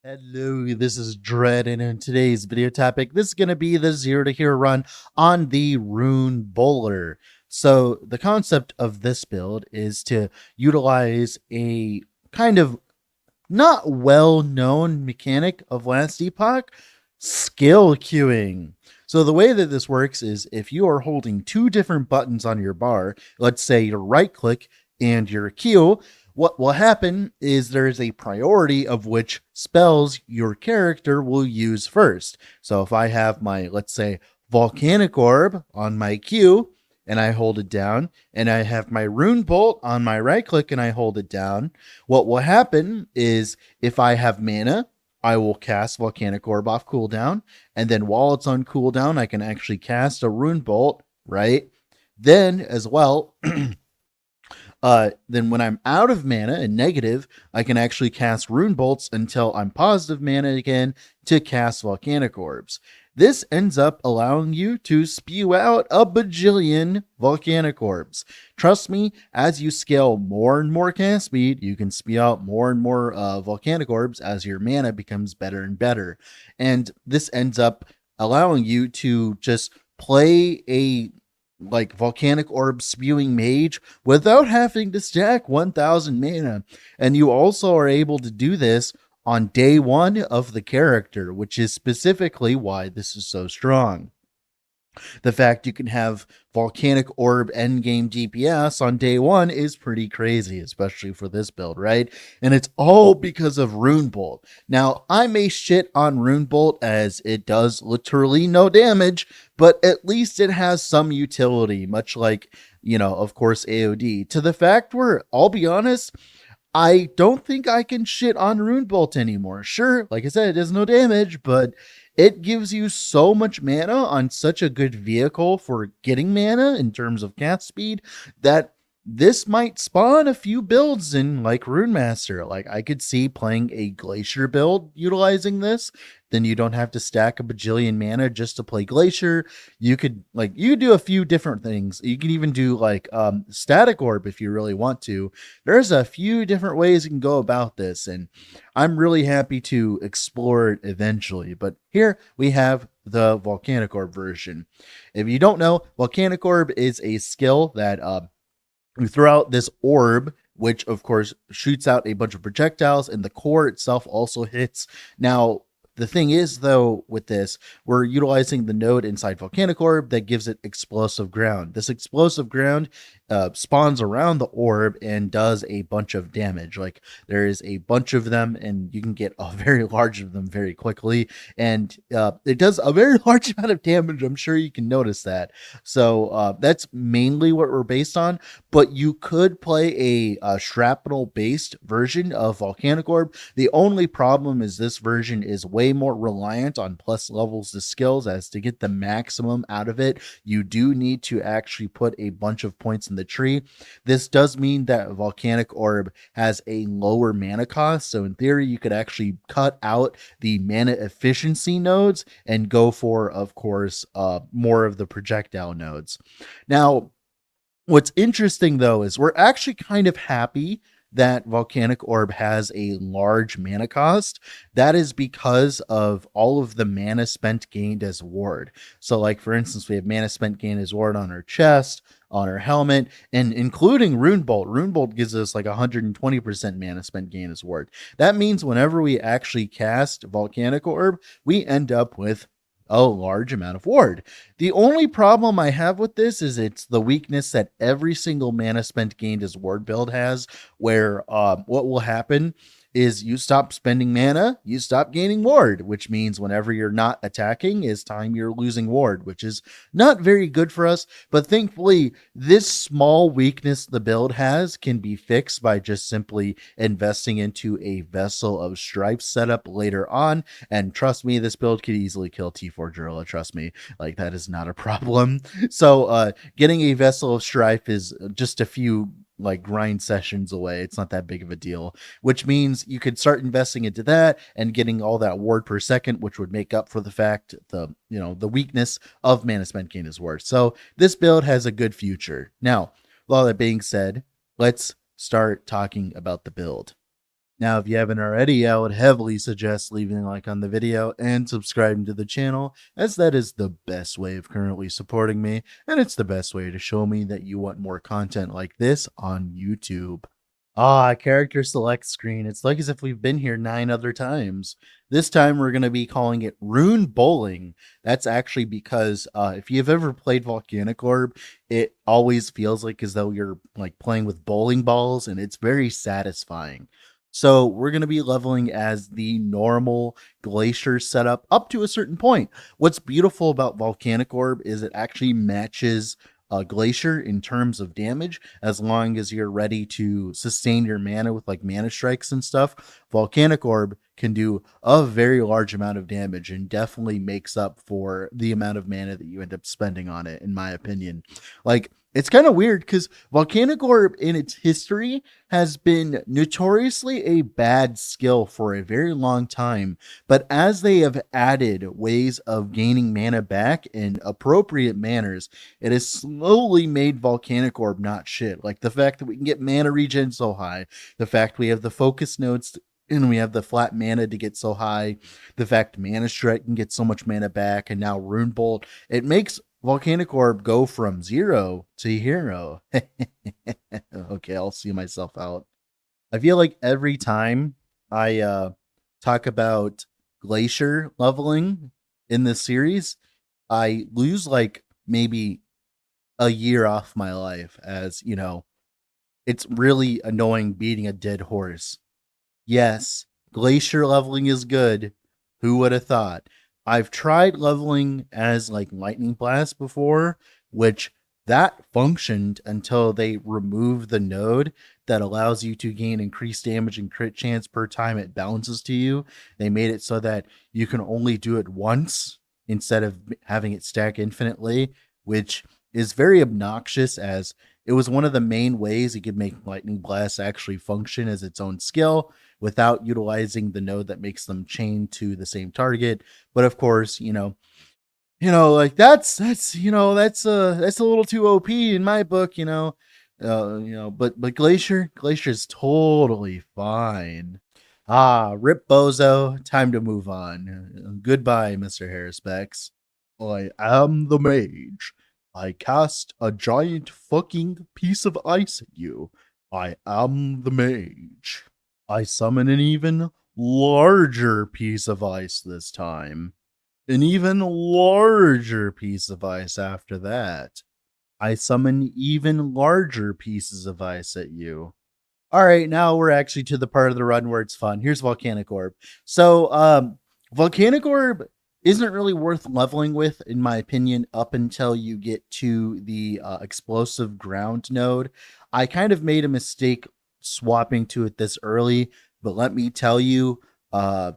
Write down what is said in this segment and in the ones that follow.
Hello, this is Dread, and in today's video topic, this is going to be the 0 to hero run on the Rune Bowler. So, the concept of this build is to utilize a kind of not well known mechanic of last Epoch, skill queuing. So, the way that this works is if you are holding two different buttons on your bar, let's say your right click and your Q, what will happen is there is a priority of which spells your character will use first. So if I have my, let's say, Volcanic Orb on my Q and I hold it down, and I have my Rune Bolt on my right click and I hold it down, what will happen is if I have mana, I will cast Volcanic Orb off cooldown, and then while it's on cooldown, I can actually cast a Rune Bolt, right? Then as well, then when I'm out of mana and negative, I can actually cast Rune Bolts until I'm positive mana again to cast Volcanic Orbs. This ends up allowing you to spew out a bajillion Volcanic Orbs. Trust me, as you scale more and more cast speed, you can spew out more and more Volcanic Orbs as your mana becomes better and better. And this ends up allowing you to just play a Volcanic Orb spewing mage without having to stack 1000 mana. And you also are able to do this on day one of the character, which is specifically why this is so strong. The fact you can have Volcanic Orb endgame DPS on day one is pretty crazy, especially for this build, right? And it's all because of Rune Bolt. Now, I may shit on Rune Bolt as it does literally no damage, but at least it has some utility, much like, of course, AOD. To the fact where, I'll be honest, I don't think I can shit on Rune Bolt anymore. Sure, like I said, it does no damage, but it gives you so much mana on such a good vehicle for getting mana in terms of cast speed that this might spawn a few builds in Runemaster. Like I could see playing a Glacier build utilizing this. Then you don't have to stack a bajillion mana just to play Glacier. You could do a few different things. You can even do Static Orb if you really want to. There's a few different ways you can go about this, and I'm really happy to explore it eventually. But here we have the Volcanic Orb version. If you don't know, Volcanic Orb is a skill that you throw out this orb, which of course shoots out a bunch of projectiles, and the core itself also hits. Now, the thing is, though, with this, we're utilizing the node inside Volcanic Orb that gives it explosive ground. This explosive ground spawns around the orb and does a bunch of damage. Like there is a bunch of them, and you can get a very large of them very quickly. And it does a very large amount of damage. I'm sure you can notice that. So that's mainly what we're based on. But you could play a shrapnel-based version of Volcanic Orb. The only problem is this version is way more reliant on plus levels to skills. As to get the maximum out of it, you do need to actually put a bunch of points in the tree. This does mean that Volcanic Orb has a lower mana cost, so in theory you could actually cut out the mana efficiency nodes and go for, of course, more of the projectile nodes. Now, what's interesting though is we're actually kind of happy that Volcanic Orb has a large mana cost. That is because of all of the mana spent gained as ward. So like for instance, we have mana spent gained as ward on our chest, on our helmet, and including Rune Bolt. Rune Bolt gives us like 120% mana spent gain as ward. That means whenever we actually cast Volcanic Orb, we end up with a large amount of ward. The only problem I have with this is it's the weakness that every single mana spent gained as ward build has, where what will happen is you stop spending mana, you stop gaining ward, which means whenever you're not attacking is time you're losing ward, which is not very good for us. But thankfully, this small weakness the build has can be fixed by just simply investing into a Vessel of Strife setup later on. And trust me, this build could easily kill T4 Drilla. Trust me, like that is not a problem. So getting a Vessel of Strife is just a few grind sessions away. It's not that big of a deal, which means you could start investing into that and getting all that ward per second, which would make up for the fact the weakness of mana spent gain is ward. So this build has a good future. Now, with all that being said, let's start talking about the build. Now, if you haven't already, I would heavily suggest leaving a like on the video and subscribing to the channel, as that is the best way of currently supporting me, and it's the best way to show me that you want more content like this on YouTube. Ah, character select screen. It's like as if we've been here 9 other times. This time we're going to be calling it Rune Bowling. That's actually because if you've ever played Volcanic Orb, it always feels like as though you're like playing with bowling balls, and it's very satisfying. So we're going to be leveling as the normal glacier setup up to a certain point. What's beautiful about Volcanic Orb is it actually matches glacier in terms of damage, as long as you're ready to sustain your mana with like mana strikes and stuff. Volcanic Orb can do a very large amount of damage and definitely makes up for the amount of mana that you end up spending on it, in my opinion. Like, it's kind of weird because Volcanic Orb in its history has been notoriously a bad skill for a very long time, but as they have added ways of gaining mana back in appropriate manners, it has slowly made Volcanic Orb not shit. Like the fact that we can get mana regen so high, the fact we have the focus nodes and we have the flat mana to get so high, the fact Mana Strike can get so much mana back, and now Rune Bolt, it makes Volcanic Orb go from 0 to hero. Okay, I'll see myself out. I feel like every time I talk about glacier leveling in this series, I lose like maybe a year off my life, as you know, it's really annoying beating a dead horse. Yes, glacier leveling is good. Who would have thought? I've tried leveling as like lightning blast before, which that functioned until they removed the node that allows you to gain increased damage and crit chance per time it bounces to you. They made it so that you can only do it once instead of having it stack infinitely, which is very obnoxious, as it was one of the main ways you could make lightning blast actually function as its own skill without utilizing the node that makes them chain to the same target. But of course, like that's a little too OP in my book, but Glacier's totally fine. Ah, rip bozo, time to move on. Goodbye, Mr. Harrispex. I am the mage. I cast a giant fucking piece of ice at you. I am the mage. I summon an even larger piece of ice this time. An even larger piece of ice after that. I summon even larger pieces of ice at you. All right, now we're actually to the part of the run where it's fun. Here's Volcanic Orb. So, Volcanic Orb isn't really worth leveling with, in my opinion, up until you get to the explosive ground node. I kind of made a mistake swapping to it this early, but let me tell you, I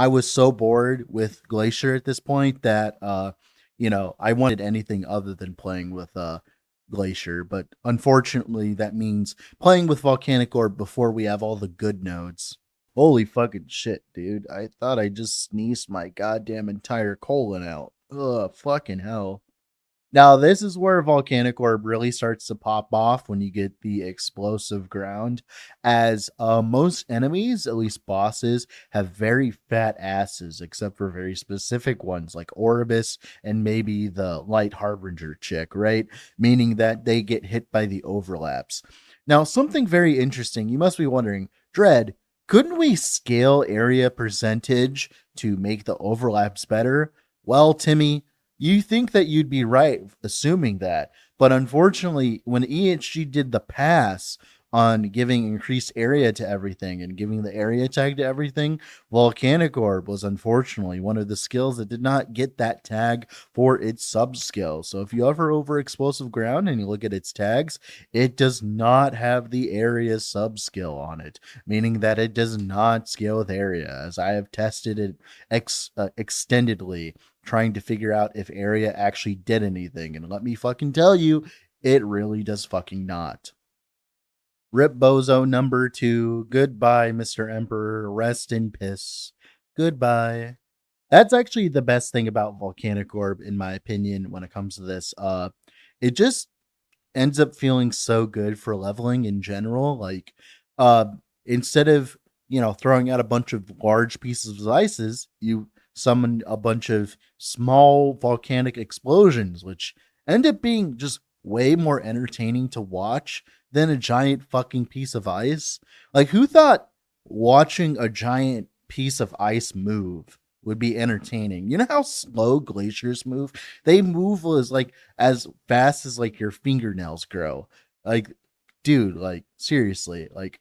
was so bored with Glacier at this point that I wanted anything other than playing with Glacier. But unfortunately, that means playing with Volcanic Orb before we have all the good nodes. Holy fucking shit, dude. I thought I just sneezed my goddamn entire colon out. Ugh, fucking hell. Now, this is where Volcanic Orb really starts to pop off when you get the explosive ground, as most enemies, at least bosses, have very fat asses, except for very specific ones like Orbis and maybe the light Harbinger chick, right? Meaning that they get hit by the overlaps. Now, something very interesting, you must be wondering, Dread, couldn't we scale area percentage to make the overlaps better? Well, Timmy, you think that you'd be right assuming that, but unfortunately, when EHG did the pass on giving increased area to everything and giving the area tag to everything, Volcanic Orb was unfortunately one of the skills that did not get that tag for its sub skill. So if you hover over explosive ground and you look at its tags, it does not have the area sub skill on it, meaning that it does not scale with area, as I have tested it extendedly, trying to figure out if area actually did anything. And let me fucking tell you, it really does fucking not. Rip Bozo number 2. Goodbye, Mr. Emperor. Rest in piss. Goodbye. That's actually the best thing about Volcanic Orb, in my opinion, when it comes to this. It just ends up feeling so good for leveling in general. Like, instead of throwing out a bunch of large pieces of ices, you summon a bunch of small volcanic explosions, which end up being just way more entertaining to watch than a giant fucking piece of ice. Like, who thought watching a giant piece of ice move would be entertaining? You know how slow glaciers move? They move as fast as like your fingernails grow. Like, dude, like seriously, like,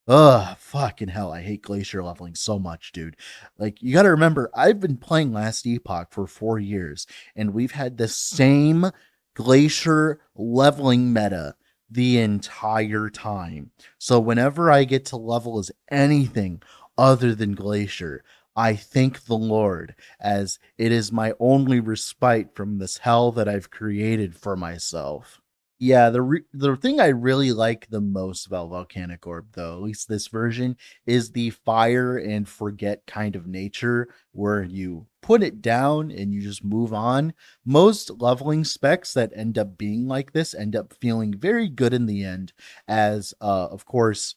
ugh, fucking hell, I hate glacier leveling so much, dude. Like, you gotta remember, I've been playing Last Epoch for 4 years, and we've had the same glacier leveling meta the entire time. So whenever I get to level as anything other than glacier, I thank the Lord, as it is my only respite from this hell that I've created for myself. Yeah, the thing I really like the most about Volcanic Orb, though, at least this version, is the fire and forget kind of nature where you put it down and you just move on. Most leveling specs that end up being like this end up feeling very good in the end, as of course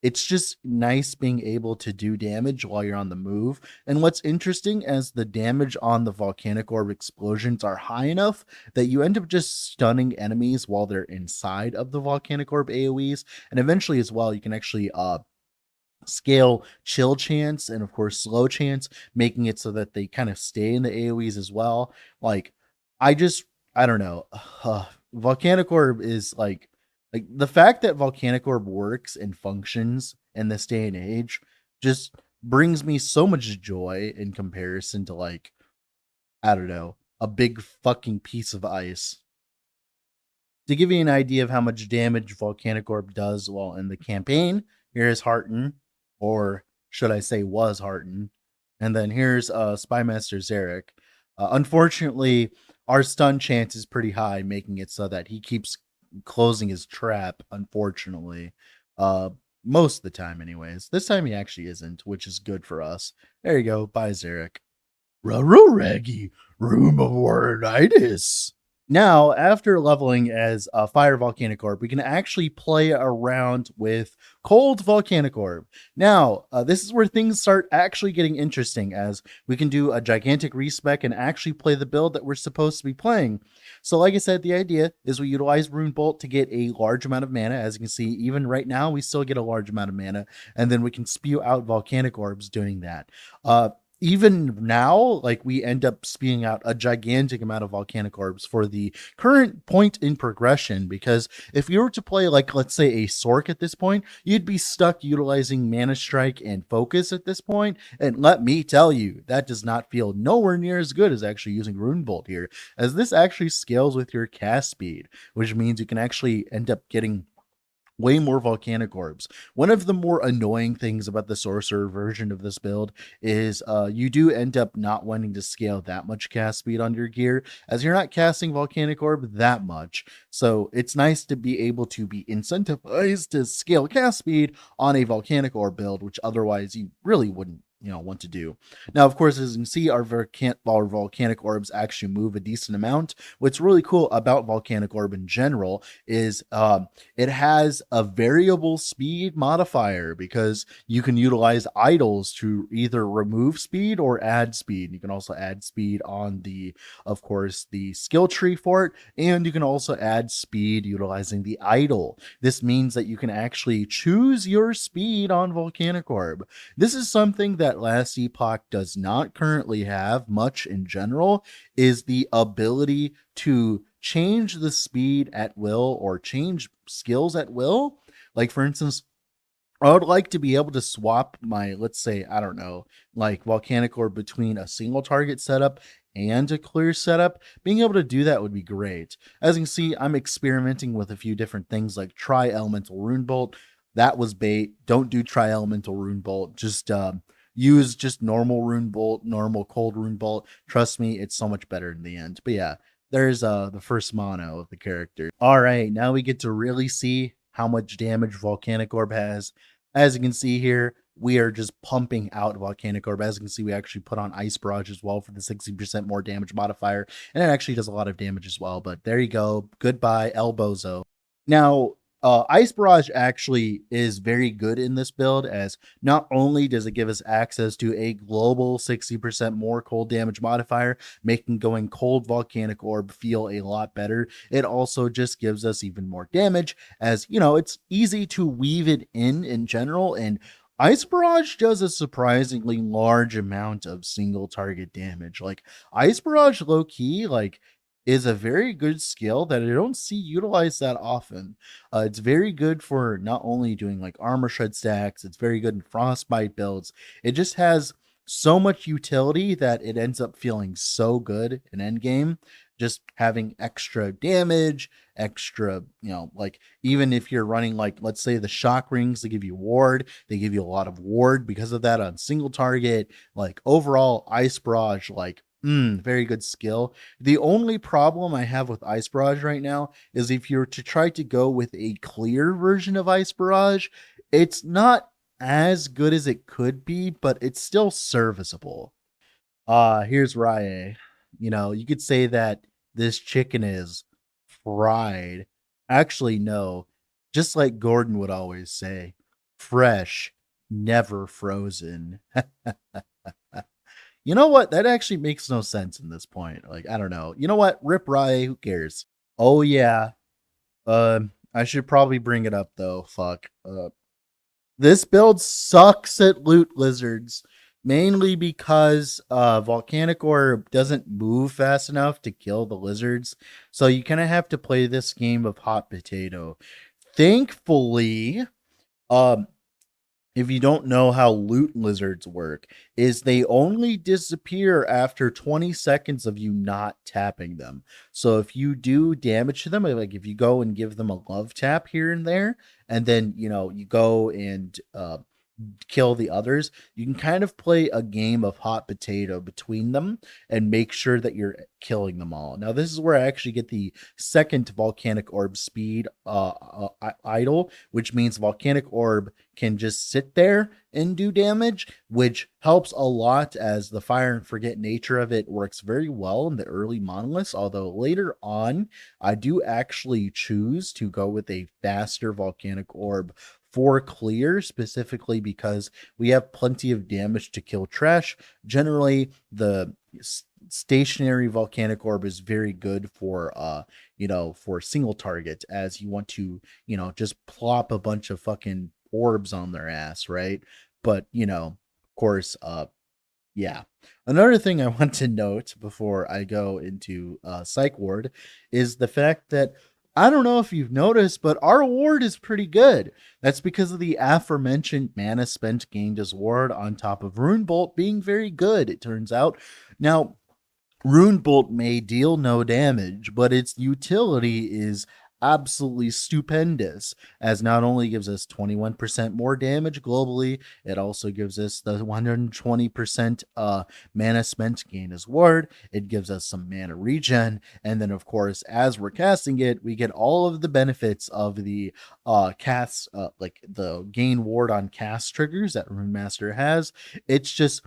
it's just nice being able to do damage while you're on the move. And what's interesting, as the damage on the volcanic orb explosions are high enough that you end up just stunning enemies while they're inside of the volcanic orb AoEs. And eventually as well, you can actually scale chill chance and of course slow chance, making it so that they kind of stay in the AoEs as well. Like, I don't know. Volcanic Orb is like the fact that Volcanic Orb works and functions in this day and age just brings me so much joy in comparison to, like, I don't know, a big fucking piece of ice. To give you an idea of how much damage Volcanic Orb does while in the campaign, here's Hearten, or should I say was Hearten. And then here's Spymaster Zarek. Unfortunately, our stun chance is pretty high, making it so that he keeps closing his trap, unfortunately. Uh, most of the time, anyways. This time he actually isn't, which is good for us. There you go. Bye, Zarek. Raggy, room of warnitis. Now, after leveling as a Fire Volcanic Orb, we can actually play around with Cold Volcanic Orb. Now, this is where things start actually getting interesting, as we can do a gigantic respec and actually play the build that we're supposed to be playing. So like I said, the idea is we utilize Rune Bolt to get a large amount of mana. As you can see, even right now, we still get a large amount of mana, and then we can spew out Volcanic Orbs doing that. Even now, like, we end up spewing out a gigantic amount of volcanic orbs for the current point in progression, because if you were to play, like, let's say a Sork at this point, you'd be stuck utilizing Mana Strike and Focus at this point, and let me tell you, that does not feel nowhere near as good as actually using Rune Bolt here, as this actually scales with your cast speed, which means you can actually end up getting way more volcanic orbs. One of the more annoying things about the sorcerer version of this build is you do end up not wanting to scale that much cast speed on your gear, as you're not casting volcanic orb that much. So it's nice to be able to be incentivized to scale cast speed on a volcanic orb build, which otherwise you really wouldn't want to do. Now, of course, as you can see, our volcanic orbs actually move a decent amount. What's really cool about volcanic orb in general is it has a variable speed modifier, because you can utilize idols to either remove speed or add speed. You can also add speed on of course, the skill tree for it, and you can also add speed utilizing the idol. This means that you can actually choose your speed on volcanic orb. This is something that Last Epoch does not currently have much in general, is the ability to change the speed at will or change skills at will. Like, for instance, I would like to be able to swap my, let's say, I don't know, like Volcanic Orb between a single target setup and a clear setup. Being able to do that would be great. As you can see, I'm experimenting with a few different things, like Tri-Elemental Rune Bolt. That was bait. Don't do Tri-Elemental Rune Bolt. Just use just normal Rune Bolt, normal cold Rune Bolt. Trust me, it's so much better in the end. But yeah, there's the first mono of the character. All right, now we get to really see how much damage Volcanic Orb has. As you can see here, we are just pumping out Volcanic Orb. As you can see, we actually put on Ice Barrage as well for the 60% more damage modifier, and it actually does a lot of damage as well. But there you go. Goodbye, El Bozo. Now, Ice Barrage actually is very good in this build, as not only does it give us access to a global 60% more cold damage modifier, making going cold Volcanic Orb feel a lot better, it also just gives us even more damage, as, you know, it's easy to weave it in general, and Ice Barrage does a surprisingly large amount of single target damage. Like, Ice Barrage low key, like, is a very good skill that I don't see utilized that often. It's very good for not only doing like armor shred stacks, it's very good in frostbite builds. It just has so much utility that it ends up feeling so good in endgame. Just having extra damage, extra, you know, like even if you're running like, let's say the shock rings, they give you ward, they give you a lot of ward because of that on single target. Like overall, Ice Barrage, like, very good skill. The only problem I have with Ice Barrage right now is if you're to try to go with a clear version of Ice Barrage, it's not as good as it could be, but it's still serviceable. Here's Rye. You know, you could say that this chicken is fried. Actually, no. Just like Gordon would always say, fresh, never frozen. You know what? That actually makes no sense in this point. Like, I don't know. You know what? Rip Rye, who cares? Oh yeah. I should probably bring it up though. Fuck. This build sucks at loot lizards, mainly because Volcanic Orb doesn't move fast enough to kill the lizards. So you kind of have to play this game of hot potato. Thankfully, um, if you don't know how loot lizards work, is they only disappear after 20 seconds of you not tapping them. So if you do damage to them, like if you go and give them a love tap here and there, and then, you know, you go and kill the others, you can kind of play a game of hot potato between them and make sure that you're killing them all. Now, this is where I actually get the second Volcanic Orb speed idle, which means Volcanic Orb can just sit there and do damage, which helps a lot as the fire and forget nature of it works very well in the early monoliths. Although later on, I do actually choose to go with a faster Volcanic Orb for clear, specifically because we have plenty of damage to kill trash. Generally, the stationary Volcanic Orb is very good for you know, for single target, as you want to, you know, just plop a bunch of fucking orbs on their ass, right? But, you know, of course, yeah. Another thing I want to note before I go into Psych Ward is the fact that I don't know if you've noticed, but our ward is pretty good. That's because of the aforementioned mana spent gained as ward on top of Rune Bolt being very good, it turns out. Now, Rune Bolt may deal no damage, but its utility is absolutely stupendous, as not only gives us 21% more damage globally, it also gives us the 120% mana spent gain as ward. It gives us some mana regen, and then of course, as we're casting it, we get all of the benefits of the cast, like the gain ward on cast triggers that Runemaster has. It's just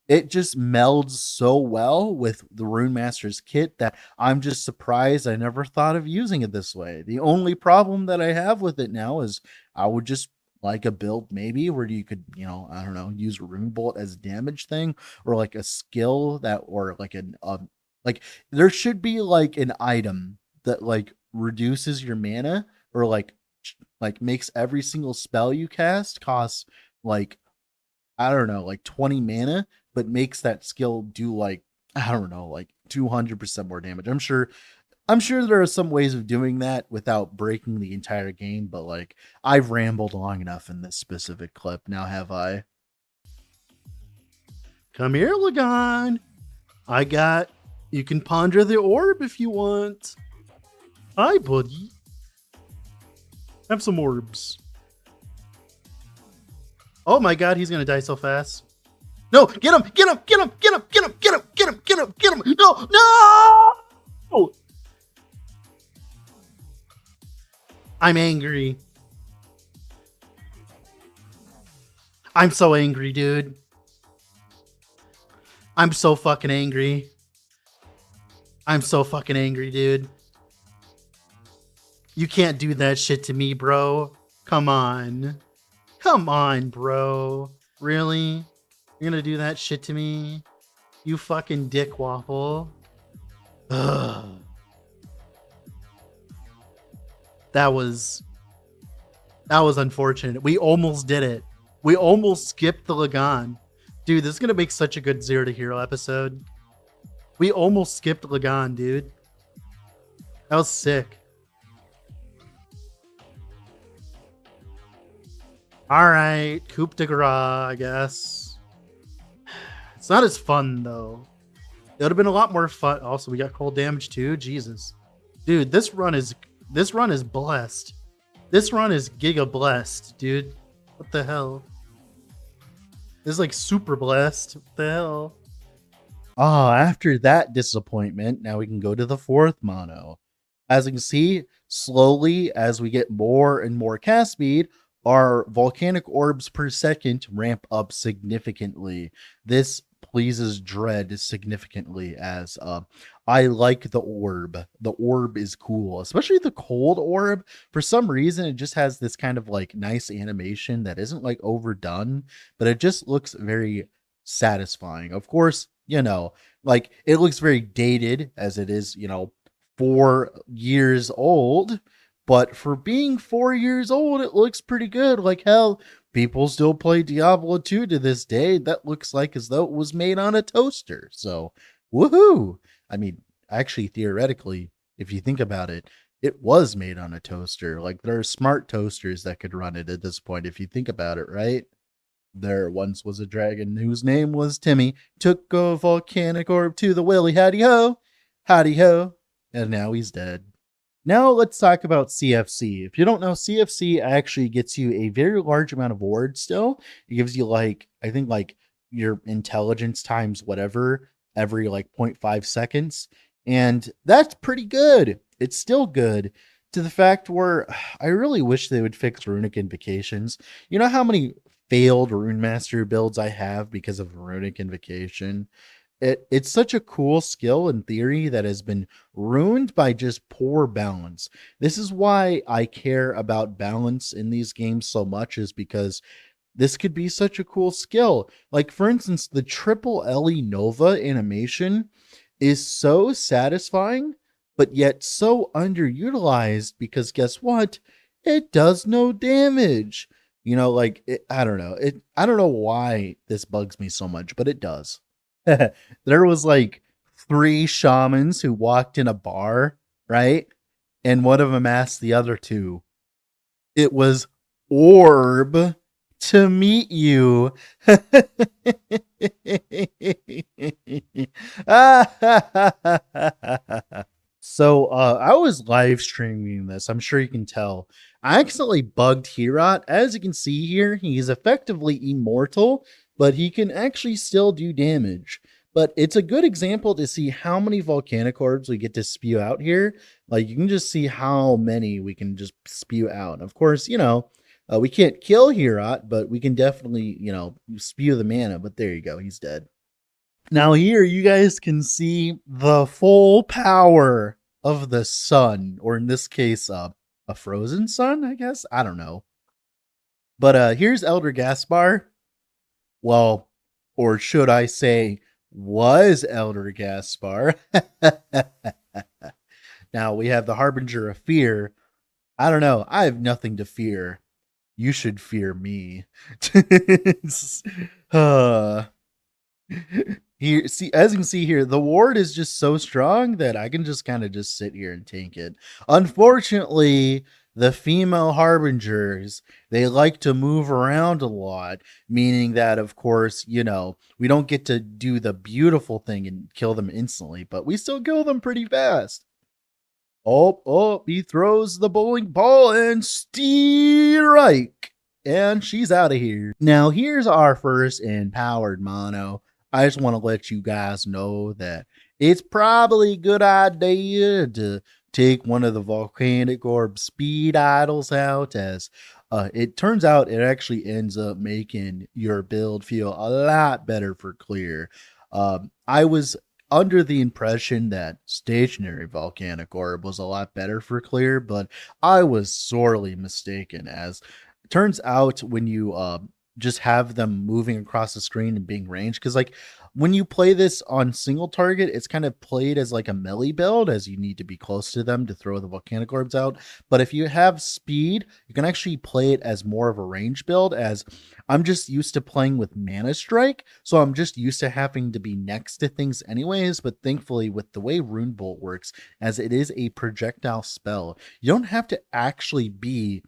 it just melds so well with the Runemaster's kit that I'm just surprised I never thought of using it this way. The only problem that I have with it now is I would just like a build maybe where you could, you know, I don't know, use Rune Bolt as a damage thing, or like a skill that, or like an like there should be like an item that like reduces your mana, or like makes every single spell you cast cost like, I don't know, like 20 mana, but makes that skill do like, I don't know, like 200% more damage. I'm sure there are some ways of doing that without breaking the entire game, but like I've rambled long enough in this specific clip. Now have I? Come here, Lagon. You can ponder the orb if you want. Hi, buddy. Have some orbs. Oh my god, he's gonna die so fast. No, get him, get him, get him, get him, get him, get him, get him, get him, get him. No, no! I'm angry. I'm so angry, dude. I'm so fucking angry. I'm so fucking angry, dude. You can't do that shit to me, bro. Come on. Come on, bro. Really? You're gonna do that shit to me? You fucking dick waffle. Ugh. That was unfortunate. We almost did it. We almost skipped the Lagan. Dude, this is gonna make such a good Zero to Hero episode. We almost skipped Lagan, dude. That was sick. Alright, coup de grace, I guess. It's not as fun, though. It would have been a lot more fun. Also, we got cold damage, too. Jesus. Dude, this run is blessed. This run is giga blessed, dude. What the hell? This is like super blessed. What the hell? Ah, after that disappointment, now we can go to the fourth mono. As you can see, slowly as we get more and more cast speed, our volcanic orbs per second ramp up significantly. This pleases Dread significantly as I like the orb. The orb is cool, especially the cold orb. For some reason, it just has this kind of like nice animation that isn't like overdone, but it just looks very satisfying. Of course, you know, like it looks very dated as it is, 4 years old. But for being 4 years old, it looks pretty good. Like hell, people still play Diablo 2 to this day. That looks like as though it was made on a toaster. So, woohoo! I mean, actually, theoretically, if you think about it, it was made on a toaster. Like there are smart toasters that could run it at this point, if you think about it, right? There once was a dragon whose name was Timmy. Took a volcanic orb to the willy, howdy ho, howdy ho, and now he's dead. Now let's talk about CFC. If you don't know, CFC actually gets you a very large amount of wards still. It gives you like, I think like your intelligence times whatever every like 0.5 seconds. And that's pretty good. It's still good to the fact where I really wish they would fix runic invocations. You know how many failed Runemaster builds I have because of runic invocation? It's such a cool skill in theory that has been ruined by just poor balance. This is why I care about balance in these games so much, is because this could be such a cool skill. Like for instance, the triple LE Nova animation is so satisfying, but yet so underutilized because guess what? It does no damage. I don't know. I don't know why this bugs me so much, but it does. There was like 3 shamans who walked in a bar, right? And one of them asked the other 2. It was orb to meet you. So I was live streaming this. I'm sure you can tell. I accidentally bugged Herat. As you can see here, he's effectively immortal, but he can actually still do damage. But it's a good example to see how many volcanic orbs we get to spew out here. Like you can just see how many we can just spew out. Of course, we can't kill Herat, but we can definitely, spew the mana. But there you go, he's dead. Now here you guys can see the full power of the sun, or in this case, a frozen sun, I guess. I don't know. But here's Elder Gaspar. Well, or should I say, was Elder Gaspar. Now we have the Harbinger of Fear. I don't know. I have nothing to fear. You should fear me. Here, see, as you can see here, the ward is just so strong that I can just kind of just sit here and tank it. Unfortunately, the female Harbingers, they like to move around a lot, meaning that, of course, we don't get to do the beautiful thing and kill them instantly, but we still kill them pretty fast. Oh, he throws the bowling ball and strike. And she's out of here. Now, here's our first empowered mono. I just want to let you guys know that it's probably a good idea to take one of the volcanic orb speed idols out, as it turns out it actually ends up making your build feel a lot better for clear. I was under the impression that stationary volcanic orb was a lot better for clear, but I was sorely mistaken. As it turns out, when you just have them moving across the screen and being ranged, because like when you play this on single target, it's kind of played as like a melee build, as you need to be close to them to throw the volcanic orbs out. But if you have speed, you can actually play it as more of a range build, as I'm just used to playing with Mana Strike, so I'm just used to having to be next to things anyways. But thankfully, with the way Rune Bolt works, as it is a projectile spell, you don't have to actually be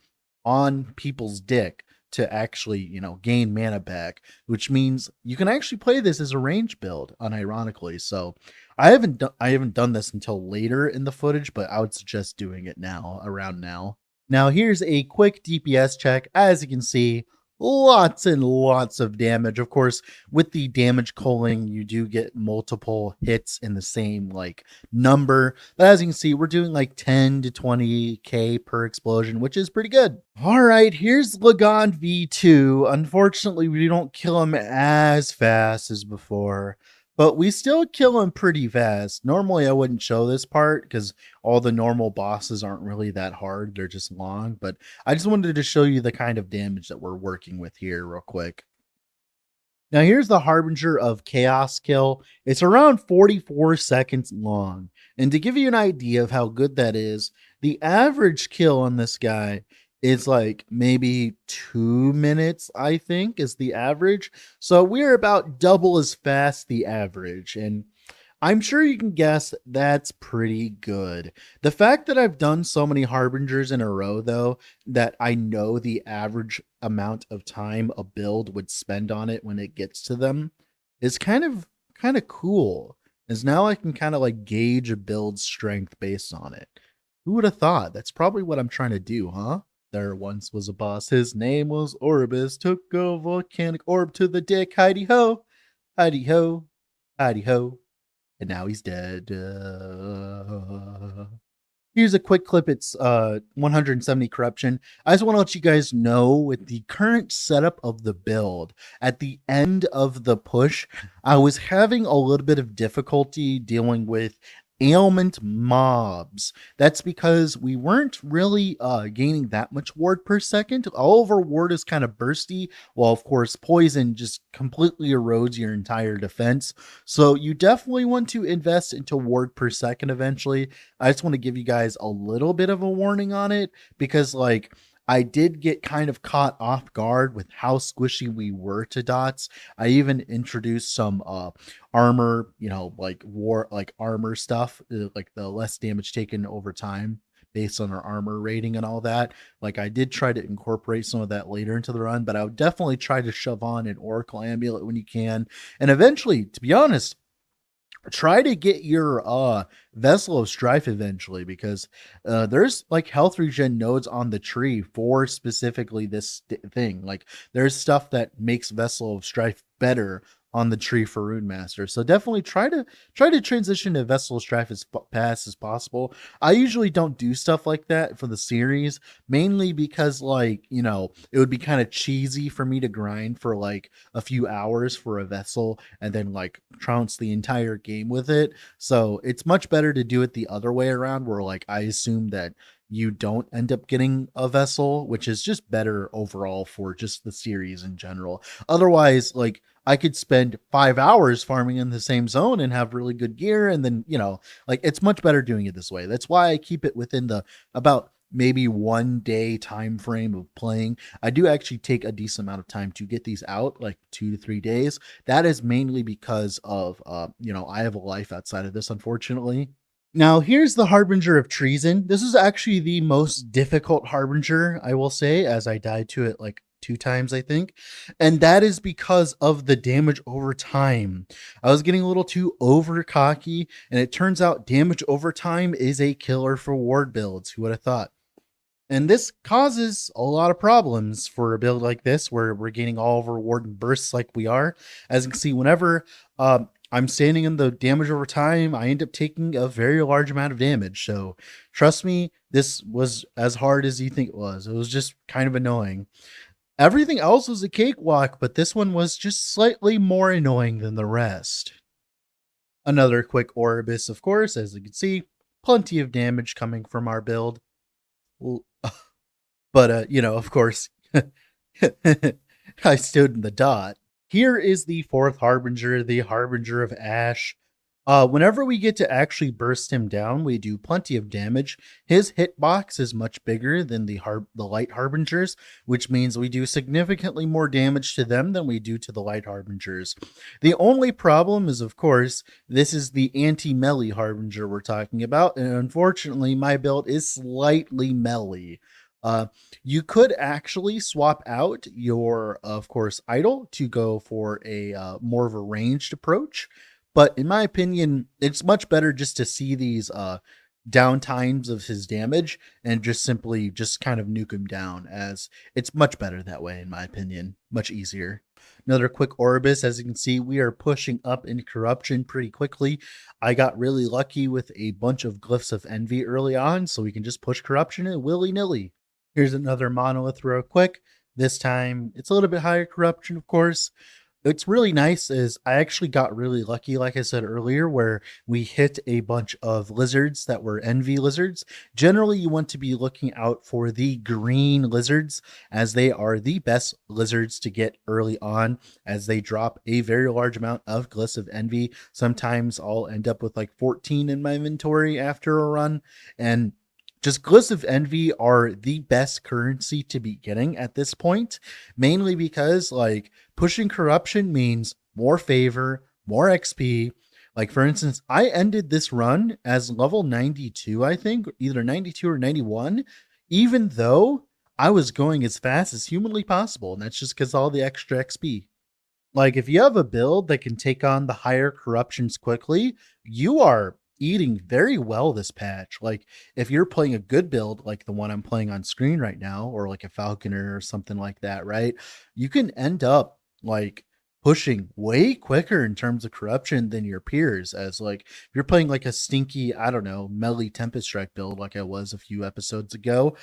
on people's dick to actually, gain mana back, which means you can actually play this as a range build, unironically. So I haven't done this until later in the footage, but I would suggest doing it now, around now. Now here's a quick DPS check. As you can see, lots and lots of damage. Of course, with the damage culling, you do get multiple hits in the same like number. But as you can see, we're doing like 10 to 20k per explosion, which is pretty good. All right, here's Lagon V2. Unfortunately, we don't kill him as fast as before, but we still kill him pretty fast. Normally, I wouldn't show this part because all the normal bosses aren't really that hard. They're just long, but I just wanted to show you the kind of damage that we're working with here real quick. Now here's the Harbinger of Chaos kill. It's around 44 seconds long. And to give you an idea of how good that is, the average kill on this guy is like maybe 2 minutes, I think, is the average. So we're about double as fast the average. And I'm sure you can guess that's pretty good. The fact that I've done so many Harbingers in a row, though, that I know the average amount of time a build would spend on it when it gets to them is kind of cool. As now I can kind of like gauge a build's strength based on it. Who would have thought? That's probably what I'm trying to do, huh? There once was a boss. His name was Orbis. Took a volcanic orb to the dick. Heidi ho, Heidi ho, Heidi ho. And now he's dead. Here's a quick clip. It's 170 corruption. I just want to let you guys know, with the current setup of the build, at the end of the push, I was having a little bit of difficulty dealing with ailment mobs. That's because we weren't really gaining that much ward per second. All of our ward is kind of bursty, while of course poison just completely erodes your entire defense. So you definitely want to invest into ward per second eventually. I just want to give you guys a little bit of a warning on it, because like I did get kind of caught off guard with how squishy we were to dots. I even introduced some armor, like armor stuff, like the less damage taken over time based on our armor rating and all that. Like I did try to incorporate some of that later into the run, but I would definitely try to shove on an Oracle Amulet when you can. And eventually, to be honest, try to get your Vessel of Strife eventually, because there's like health regen nodes on the tree for specifically this thing. Like there's stuff that makes Vessel of Strife better on the tree for Runemaster. So definitely try to transition to Vessel of Strife as fast as possible. I usually don't do stuff like that for the series, mainly because like, it would be kind of cheesy for me to grind for like a few hours for a vessel and then like trounce the entire game with it. So it's much better to do it the other way around, where like I assume that you don't end up getting a vessel, which is just better overall for just the series in general. Otherwise, like I could spend 5 hours farming in the same zone and have really good gear, and then like it's much better doing it this way. That's why I keep it within the about maybe 1 day time frame of playing. I do actually take a decent amount of time to get these out, like 2 to 3 days. That is mainly because of I have a life outside of this, unfortunately. Now, here's the Harbinger of Treason. This is actually the most difficult Harbinger, I will say, as I died to it like 2 times, I think. And that is because of the damage over time. I was getting a little too over cocky, and it turns out damage over time is a killer for ward builds. Who would have thought? And this causes a lot of problems for a build like this, where we're gaining all of our ward and bursts like we are. As you can see, whenever I'm standing in the damage over time, I end up taking a very large amount of damage. So trust me, this was as hard as you think it was. It was just kind of annoying. Everything else was a cakewalk, but this one was just slightly more annoying than the rest. Another quick Orbis, of course, as you can see, plenty of damage coming from our build. But, of course, I stood in the dot. Here is the fourth Harbinger, the Harbinger of Ash. Whenever we get to actually burst him down, we do plenty of damage. His hitbox is much bigger than the light Harbingers, which means we do significantly more damage to them than we do to the light Harbingers. The only problem is, of course, this is the anti-melee Harbinger we're talking about, and unfortunately, my build is slightly melee. You could actually swap out your, of course, idol to go for a more of a ranged approach. But in my opinion, it's much better just to see these downtimes of his damage and just simply just kind of nuke him down, as it's much better that way, in my opinion. Much easier. Another quick Orbis. As you can see, we are pushing up in corruption pretty quickly. I got really lucky with a bunch of Glyphs of Envy early on, so we can just push corruption in willy-nilly. Here's another monolith real quick. This time, it's a little bit higher corruption, of course. What's really nice is I actually got really lucky, like I said earlier, where we hit a bunch of lizards that were envy lizards. Generally, you want to be looking out for the green lizards, as they are the best lizards to get early on, as they drop a very large amount of glyphs of envy. Sometimes I'll end up with like 14 in my inventory after a run, and just glyphs of envy are the best currency to be getting at this point, mainly because like pushing corruption means more favor, more XP. Like for instance, I ended this run as level 92, I think, either 92 or 91, even though I was going as fast as humanly possible, and that's just because all the extra XP. Like if you have a build that can take on the higher corruptions quickly, you are eating very well this patch. Like if you're playing a good build like the one I'm playing on screen right now, or like a Falconer or something like that, right? You can end up like pushing way quicker in terms of corruption than your peers, as like if you're playing like a stinky, I don't know, melee Tempest Strike build like I was a few episodes ago,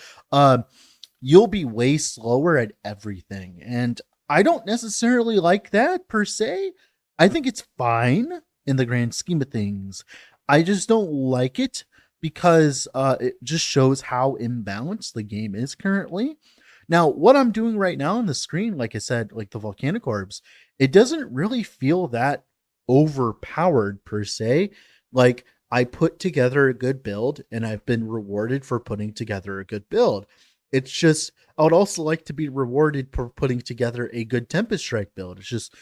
you'll be way slower at everything. And I don't necessarily like that per se. I think it's fine in the grand scheme of things. I just don't like it because it just shows how imbalanced the game is currently. Now, what I'm doing right now on the screen, like I said, like the volcanic orbs, it doesn't really feel that overpowered per se. Like I put together a good build and I've been rewarded for putting together a good build. It's just, I would also like to be rewarded for putting together a good Tempest Strike build. It's just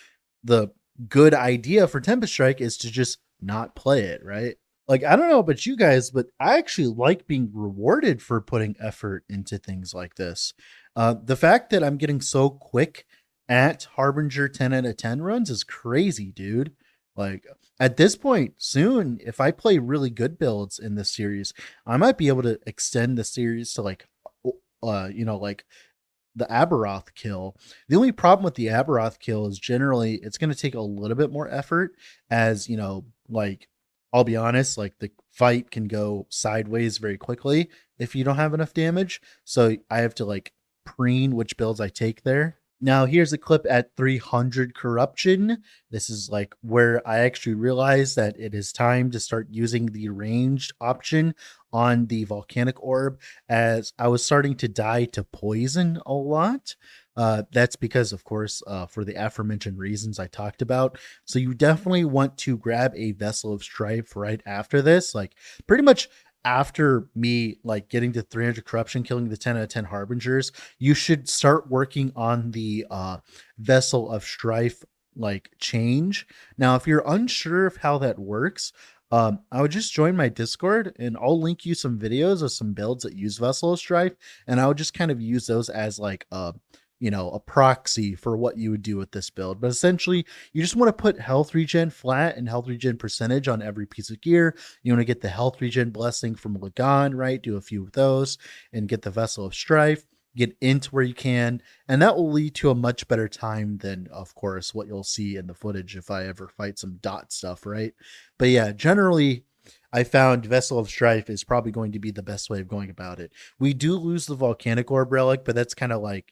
the good idea for Tempest Strike is to just not play it, right? Like, I don't know about you guys, but I actually like being rewarded for putting effort into things like this. The fact that I'm getting so quick at Harbinger 10 out of 10 runs is crazy, dude. Like, at this point, soon, if I play really good builds in this series, I might be able to extend the series to like like the Aberoth kill. The only problem with the Aberoth kill is generally it's going to take a little bit more effort, as like I'll be honest, like the fight can go sideways very quickly if you don't have enough damage. So I have to like preen which builds I take there. Now here's a clip at 300 corruption. This is like where I actually realized that it is time to start using the ranged option on the volcanic orb, as I was starting to die to poison a lot. That's because, of course, for the aforementioned reasons I talked about. So you definitely want to grab a Vessel of Strife right after this. Like pretty much after me like getting to 300 corruption, killing the 10 out of 10 harbingers, you should start working on the Vessel of Strife like change. Now, if you're unsure of how that works, I would just join my Discord and I'll link you some videos of some builds that use Vessel of Strife, and I would just kind of use those as like a proxy for what you would do with this build. But essentially, you just want to put health regen flat and health regen percentage on every piece of gear. You want to get the health regen blessing from Lagan, right? Do a few of those and get the Vessel of Strife. Get into where you can, and that will lead to a much better time than, of course, what you'll see in the footage if I ever fight some dot stuff, right? But yeah, generally, I found Vessel of Strife is probably going to be the best way of going about it. We do lose the Volcanic Orb Relic, but that's kind of like,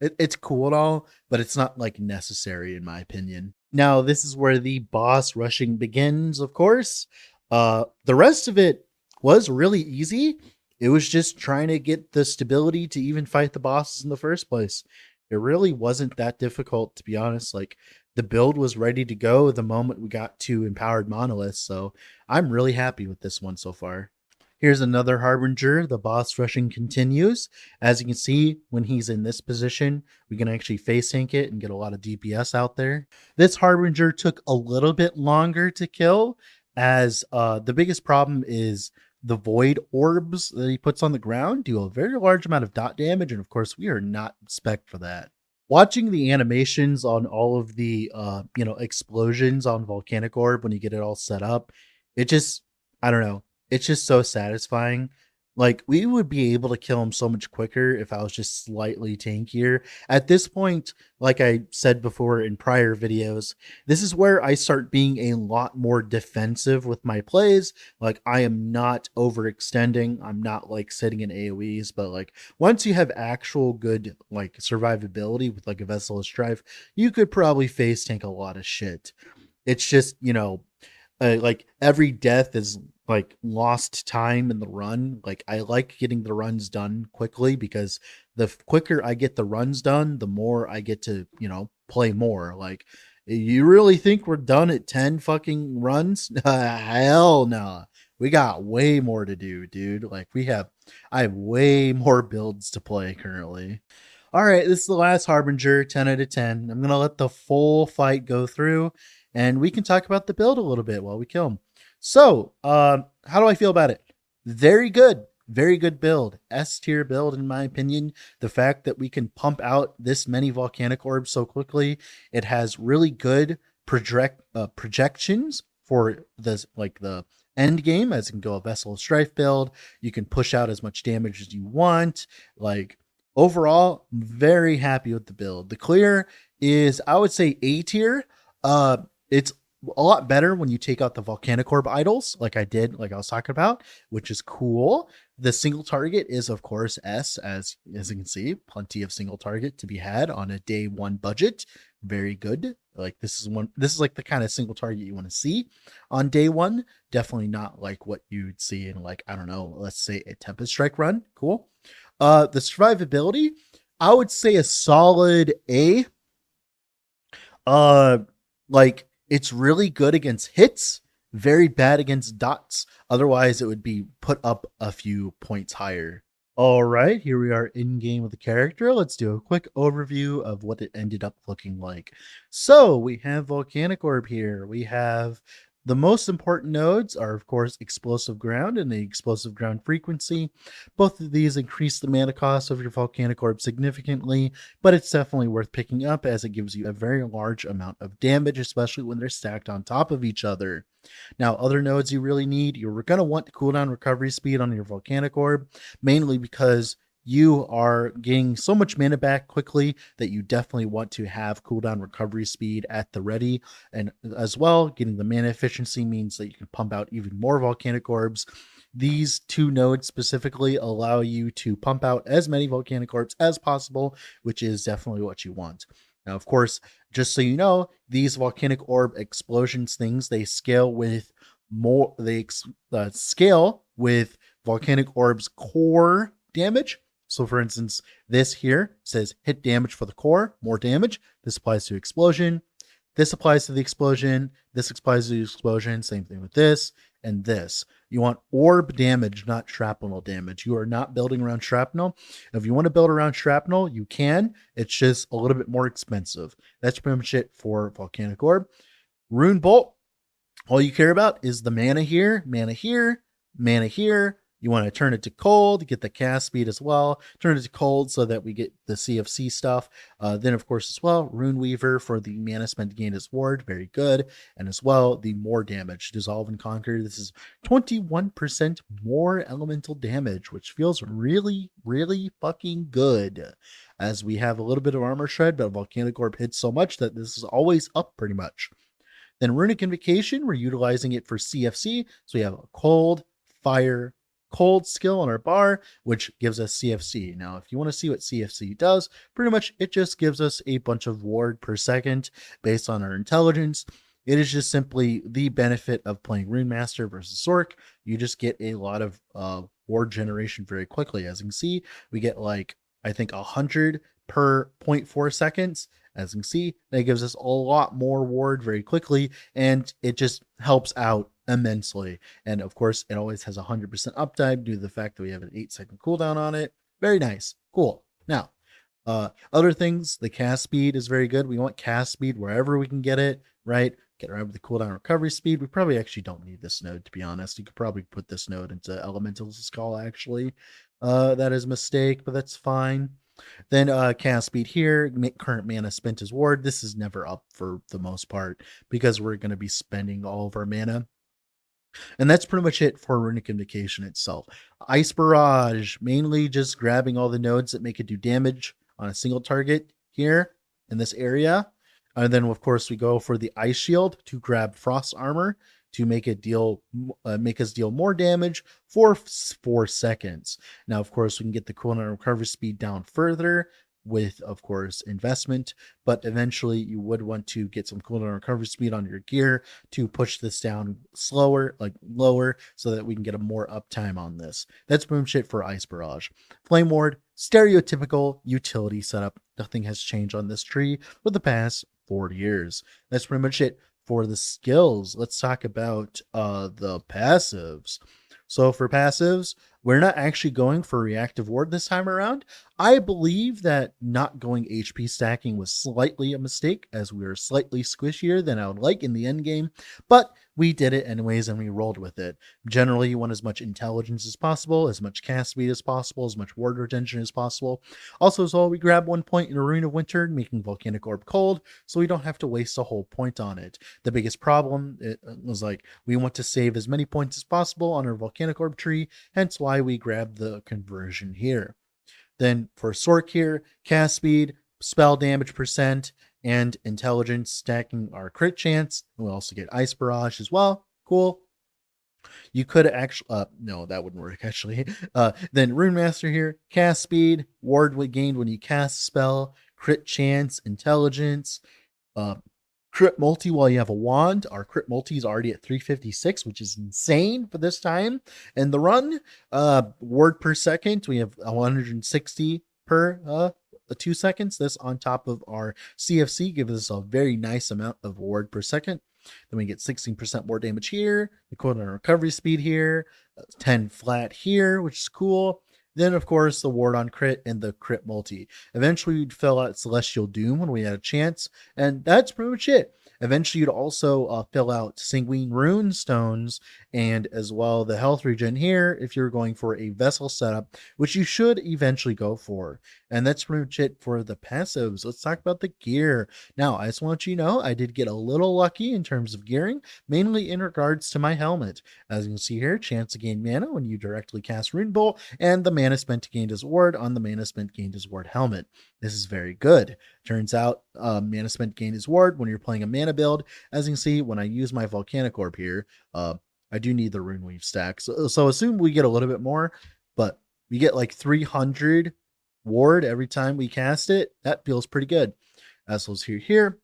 It's cool and all, but it's not like necessary in my opinion. Now, this is where the boss rushing begins, of course. The rest of it was really easy. It was just trying to get the stability to even fight the bosses in the first place. It really wasn't that difficult, to be honest. Like, the build was ready to go the moment we got to empowered monoliths, so I'm really happy with this one so far. Here's another Harbinger. The boss rushing continues. As you can see, when he's in this position, we can actually face tank it and get a lot of DPS out there. This Harbinger took a little bit longer to kill, as the biggest problem is the void orbs that he puts on the ground do a very large amount of dot damage, and of course, we are not spec for that. Watching the animations on all of the explosions on Volcanic Orb when you get it all set up, it just, I don't know, it's just so satisfying. Like, we would be able to kill him so much quicker if I was just slightly tankier. At this point, like I said before in prior videos, this is where I start being a lot more defensive with my plays. Like, I am not overextending. I'm not like sitting in AoEs, but like once you have actual good like survivability with like a Vessel of Strife, you could probably face tank a lot of shit. It's just, like every death is like lost time in the run. Like, I like getting the runs done quickly, because the quicker I get the runs done, the more I get to, play more. Like, you really think we're done at 10 fucking runs? Hell no. We got way more to do, dude. Like, I have way more builds to play currently. All right, this is the last Harbinger, 10 out of 10. I'm going to let the full fight go through, and we can talk about the build a little bit while we kill him. So, how do I feel about it? Very good. Very good build. S tier build, in my opinion. The fact that we can pump out this many volcanic orbs so quickly, it has really good projections for this, like the end game, as you can go a Vessel of Strife build. You can push out as much damage as you want. Like, overall, very happy with the build. The clear is, I would say, A tier. It's a lot better when you take out the Volcanic Orb idols, like I did, like I was talking about, which is cool. The single target is, of course, S, as you can see, plenty of single target to be had on a day one budget. Very good. Like, this is like the kind of single target you want to see on day one. Definitely not like what you'd see in, like, I don't know, let's say a Tempest Strike run. Cool. The survivability, I would say a solid A. Like, it's really good against hits, very bad against dots. Otherwise, it would be put up a few points higher. All right, here we are in game with the character. Let's do a quick overview of what it ended up looking like. So we have Volcanic Orb here. We have the most important nodes are, of course, Explosive Ground and the Explosive Ground Frequency. Both of these increase the mana cost of your Volcanic Orb significantly, but it's definitely worth picking up, as it gives you a very large amount of damage, especially when they're stacked on top of each other. Now, other nodes you really need, you're going to want cooldown recovery speed on your Volcanic Orb, mainly because you are getting so much mana back quickly that you definitely want to have cooldown recovery speed at the ready. And as well, getting the mana efficiency means that you can pump out even more Volcanic Orbs. These two nodes specifically allow you to pump out as many Volcanic Orbs as possible, which is definitely what you want. Now, of course, just so you know, these Volcanic Orb explosions things, they scale with more, scale with Volcanic Orb's core damage. So, for instance, this here says hit damage for the core, more damage. This applies to explosion. This applies to the explosion. This applies to the explosion. Same thing with this and this. You want orb damage, not shrapnel damage. You are not building around shrapnel. If you want to build around shrapnel, you can. It's just a little bit more expensive. That's pretty much it for Volcanic Orb. Rune Bolt, all you care about is the mana here, mana here, mana here. You want to turn it to cold, get the cast speed as well. Turn it to cold so that we get the CFC stuff. Then, of course, as well, Rune Weaver for the mana spent gain as ward. Very good. And as well, the more damage. Dissolve and Conquer. This is 21% more elemental damage, which feels really, really fucking good. As we have a little bit of armor shred, but Volcanic Orb hits so much that this is always up pretty much. Then Runic Invocation, we're utilizing it for CFC. So we have a cold, fire, cold skill on our bar, which gives us CFC. Now, if you want to see what CFC does, pretty much it just gives us a bunch of ward per second based on our intelligence. It is just simply the benefit of playing Runemaster versus Sorc. You just get a lot of ward generation very quickly. As you can see, we get like, I think 100 per 0.4 seconds. As you can see, that gives us a lot more ward very quickly, and it just helps out immensely. And of course, it always has 100% uptime due to the fact that we have an 8-second cooldown on it. Very nice. Cool. Now, other things, the cast speed is very good. We want cast speed wherever we can get it, right? Get right with the cooldown recovery speed. We probably actually don't need this node, to be honest. You could probably put this node into Elemental Skull, actually. That is a mistake, but that's fine. Then cast speed here, current mana spent as ward. This is never up for the most part because we're going to be spending all of our mana. And that's pretty much it for Runic Invocation itself. Ice Barrage, mainly just grabbing all the nodes that make it do damage on a single target here in this area. And then, of course, we go for the Ice Shield to grab Frost Armor to make us deal more damage for 4 seconds. Now, of course, we can get the cooldown recovery speed down further with, of course, investment, but eventually you would want to get some cooldown recovery speed on your gear to push this down slower, like lower, so that we can get a more uptime on this. That's pretty much it for Ice Barrage. Flame Ward, stereotypical utility setup. Nothing has changed on this tree for the past 40 years. That's pretty much it for the skills. Let's talk about the passives. So for passives, we're not actually going for reactive ward this time around. I believe that not going HP stacking was slightly a mistake, as we were slightly squishier than I would like in the end game, but we did it anyways and we rolled with it. Generally, you want as much intelligence as possible, as much cast speed as possible, as much ward retention as possible. Also, as well, we grab 1 point in a Rune of Winter, making Volcanic Orb cold, so we don't have to waste a whole point on it. The biggest problem was like, we want to save as many points as possible on our Volcanic Orb tree, hence why we grab the conversion here. Then for Sorc here, cast speed, spell damage percent, and intelligence stacking our crit chance. We'll also get Ice Barrage as well. Cool. You could actually, no, that wouldn't work actually. Then Runemaster here, cast speed, ward gained when you cast a spell, crit chance, intelligence, crit multi while you have a wand. Our crit multi is already at 356, which is insane for this time. And the run, ward per second, we have 160 per 2 seconds. This on top of our CFC gives us a very nice amount of ward per second. Then we get 16% more damage here, the cooldown recovery speed here, 10 flat here, which is cool. Then, of course, the ward on crit and the crit multi. Eventually, we'd fill out Celestial Doom when we had a chance, and that's pretty much it. Eventually, you'd also fill out Sanguine Rune Stones and as well the health regen here if you're going for a vessel setup, which you should eventually go for. And that's pretty much it for the passives. Let's talk about the gear. Now, I just want you to know I did get a little lucky in terms of gearing, mainly in regards to my helmet. As you can see here, chance to gain mana when you directly cast Rune Bolt, and the mana spent gained as ward on the mana spent gained as ward helmet. This is very good. Turns out mana spent gained as ward when you're playing a mana build. As you can see, when I use my Volcanic Orb here, I do need the Rune Weave stack. So assume we get a little bit more, but we get like 300 ward every time we cast it. That feels pretty good. As well as here,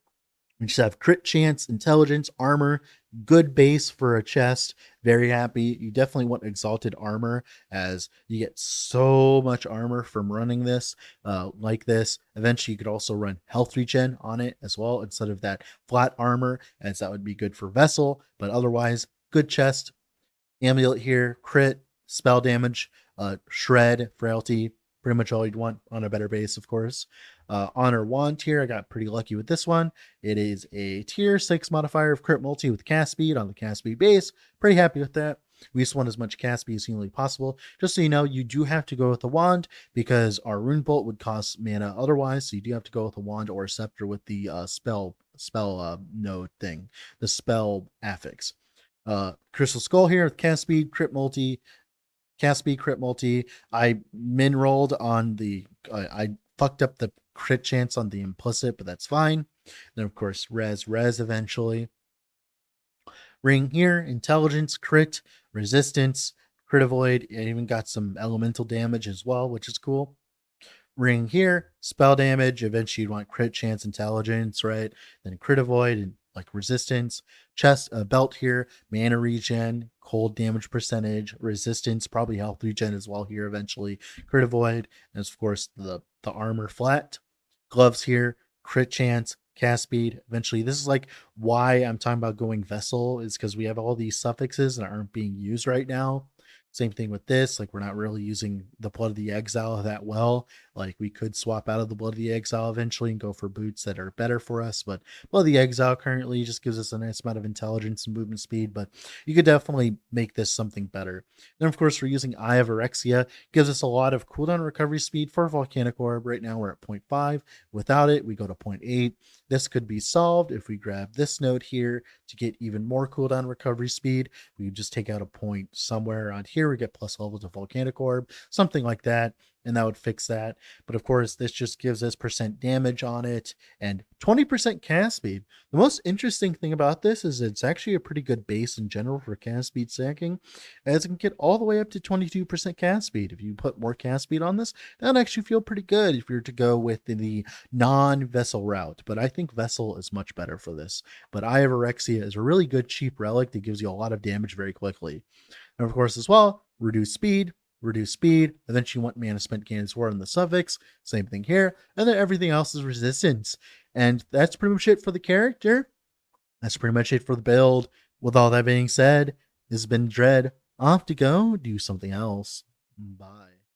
we just have crit chance, intelligence, armor, good base for a chest. Very happy. You definitely want exalted armor, as you get so much armor from running this like this. Eventually, you could also run health regen on it as well instead of that flat armor, as that would be good for vessel. But otherwise, good chest. Amulet here, crit, spell damage, shred, frailty. Pretty much all you'd want on a better base, of course. Honor Wand here, I got pretty lucky with this one. It is a tier 6 modifier of crit multi with cast speed on the cast speed base. Pretty happy with that. We just want as much cast speed as humanly possible. Just so you know, you do have to go with the wand because our Rune Bolt would cost mana otherwise. So you do have to go with a wand or a scepter with the spell node thing, the spell affix. Crystal Skull here with cast speed, crit multi, cast speed, crit multi. I min rolled on the, I fucked up the crit chance on the implicit, but that's fine. Then of course, res eventually. Ring here, intelligence, crit, resistance, Crit Avoid, it even got some elemental damage as well, which is cool. Ring here, spell damage. Eventually, you'd want crit chance, intelligence, right? Then crit avoid and like resistance. Chest, belt here, mana regen, cold damage percentage, resistance, probably health regen as well here. Eventually, crit avoid, and of course the armor flat. Gloves here, crit chance, cast speed. Eventually, this is like why I'm talking about going vessel, is because we have all these suffixes that aren't being used right now. Same thing with this, like we're not really using the Blood of the Exile that well. Like we could swap out of the Blood of the Exile eventually and go for boots that are better for us, but Blood of the Exile currently just gives us a nice amount of intelligence and movement speed, but you could definitely make this something better. Then of course we're using Eye of Erexia, gives us a lot of cooldown recovery speed for Volcanic Orb. Right now we're at 0.5. Without it, we go to 0.8. This could be solved if we grab this node here to get even more cooldown recovery speed. We just take out a point somewhere around here. We get plus levels of Volcanic Orb, something like that, and that would fix that. But of course, this just gives us percent damage on it and 20% cast speed. The most interesting thing about this is it's actually a pretty good base in general for cast speed stacking, as it can get all the way up to 22% cast speed. If you put more cast speed on this, that would actually feel pretty good if you're to go with the non-Vessel route. But I think Vessel is much better for this. But Eye of Erexia is a really good cheap relic that gives you a lot of damage very quickly. And of course, as well, reduce speed. And then you want mana spent gain as well in the suffix. Same thing here. And then everything else is resistance. And that's pretty much it for the character. That's pretty much it for the build. With all that being said, this has been Dread. Off to go do something else. Bye.